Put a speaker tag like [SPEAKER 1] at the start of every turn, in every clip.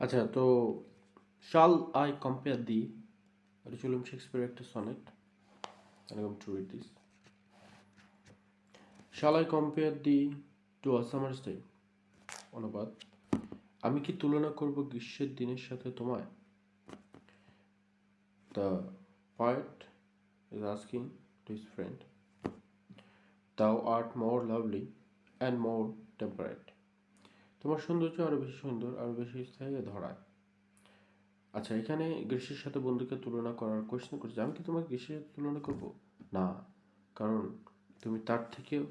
[SPEAKER 1] আচ্ছা, তো শাল আই কম্পেয়ার দি, এটা ছিল শেক্সপিয়ারের একটা sonnet. I'm going to read this. Shall I compare thee to a summer's day? অনুবাদ: আমি কি তুলনা করব গ্রীষ্মের দিনের সাথে তোমায়? The poet is asking to his friend, thou art more lovely and more temperate. তোমার সৌন্দর্য আরো বেশি সুন্দর, আরো বেশি স্থায়ী ধরায়। আচ্ছা, এখানে গ্রীষ্মের সাথে বন্ধুকে তুলনা করার কোয়েশ্চেন করছে। আমি কি তোমাকে গ্রীষ্মের সাথে তুলনা করব? না, কারণ তুমি তার থেকেও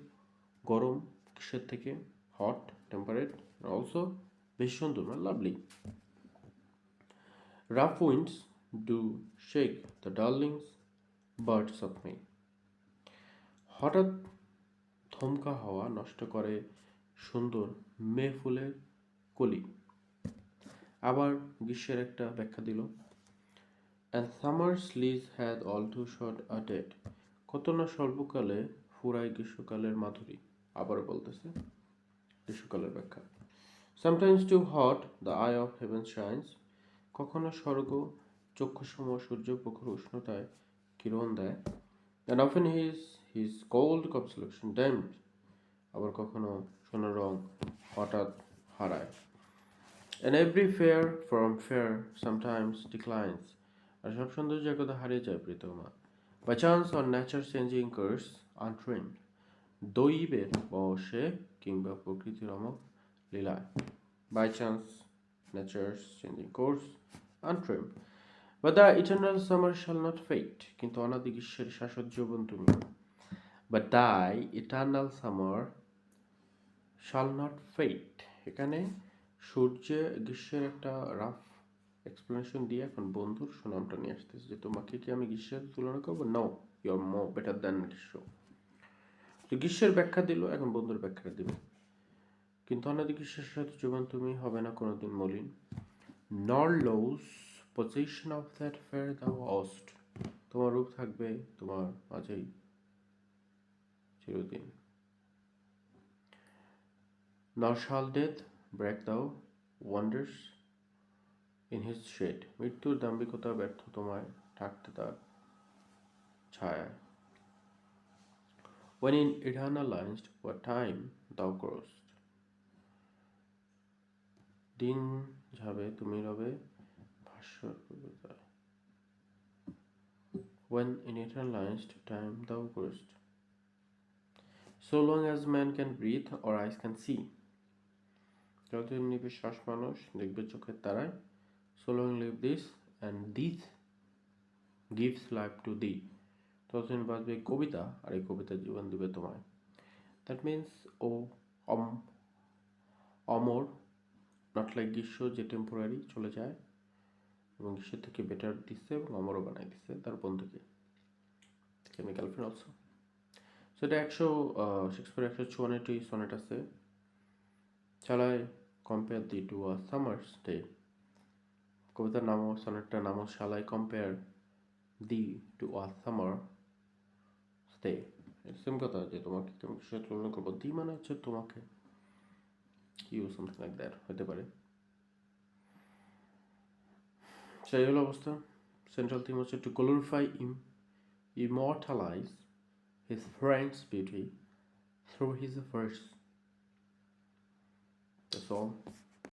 [SPEAKER 1] গরম, গ্রীষ্মের থেকে হট, টেম্পারেট, অলসো বেশি সুন্দর, মানে lovely. Rough winds do shake the darlings birds of May. হঠাৎ থমকা হাওয়া নষ্ট করে সুন্দর মে ফুলের কলি। আবার গ্রীষ্মের একটা ব্যাখ্যা দিল, And summer's lease had all too short a date. কত না স্বল্পকালে ফুরায় গ্রীষ্মকালের মাধুরী। আবার বলতেছে গ্রীষ্মকালের ব্যাখ্যা। Sometimes too hot, the eye of heaven shines. কখনো স্বর্গ চক্ষুসম সূর্য প্রখর উষ্ণতায় কিরণ দেয়। And often his cold complexion dimmed. আবার কখনো সোনার রং হঠাৎ হারায়। And every fair from fair sometimes declines. আর সব সৌন্দর্য একদা হারিয়ে যায় প্রীতমা। By chance on nature's changing course untrimmed. দৈবের বশে কিংবা প্রকৃতির অমোঘ লীলায়। By chance nature's changing course untrimmed. But the eternal summer shall not fade. কিন্তু অনাদি গ্রীষ্মের শাশ্বত যৌবন তুমি। But thy eternal summer shall not fade. এখানে সূর্যে গ্রীষ্মের একটা রাফ এক্সপ্লেনেশন দিয়ে এখন বন্ধুর সুনামটা নিয়ে আসতেছে যে তোমাকে কি আমি গ্রীষ্মের তুলনা করবো? No, you are more better than গ্রীষ্ম। তো গ্রীষ্মের ব্যাখ্যা দিল, এখন বন্ধুর ব্যাখ্যা দিবে। কিন্তু অনাদি গ্রীষ্মের সাথে জীবন তুমি হবে না কোনোদিন মলিন। Nor lose position of that fair thou host. তোমার রূপ থাকবে তোমার মাঝেই চিরদিন। Nor shall death break thou wonders in his shade. মৃত্যুর দাম্ভিকতা ব্যর্থ তোমায় ঢাকতে তার ছায়ায়। When in eternalized what time thou growest. দিন যাবে তুমি রবে Bhaswar পূর্বতায়। When in eternalized time thou growest. So long as man can breathe or eyes can see. যতদিন নিবে শ্বাস মানুষ দেখবে চোখের তারায়। So long live this and this gives life to thee. ততদিন বাঁচবে কবিতা, আর এই কবিতা জীবন দিবে তোমায়। দ্যাট মিনস ও অমর, নট লাইক গ্রীষ্ম যে টেম্পোরারি চলে যায়, এবং গ্রীষ্মের থেকে বেটার দিচ্ছে এবং অমরও বানাই দিচ্ছে তার বন্ধুকে, কেমিক্যাল ফ্রেন্ড অলসো। সো এটা শেক্সপিয়ার 154টি সনেট আছে। Shall I compare thee to a summer's day? কবিতার নামও, সনেটটার নামও Shall I compare thee to a summer's day? Same কথা, যে তোমাকে আমি কিসের তুলনা করবো। দি মানে হচ্ছে তোমাকে, ইউ সামথিং লাইক দ্যাট হতে পারে। সেই হলো অবস্থা। সেন্ট্রাল থিম হচ্ছে two glorify immortalize his friend's beauty through his verse. That's all.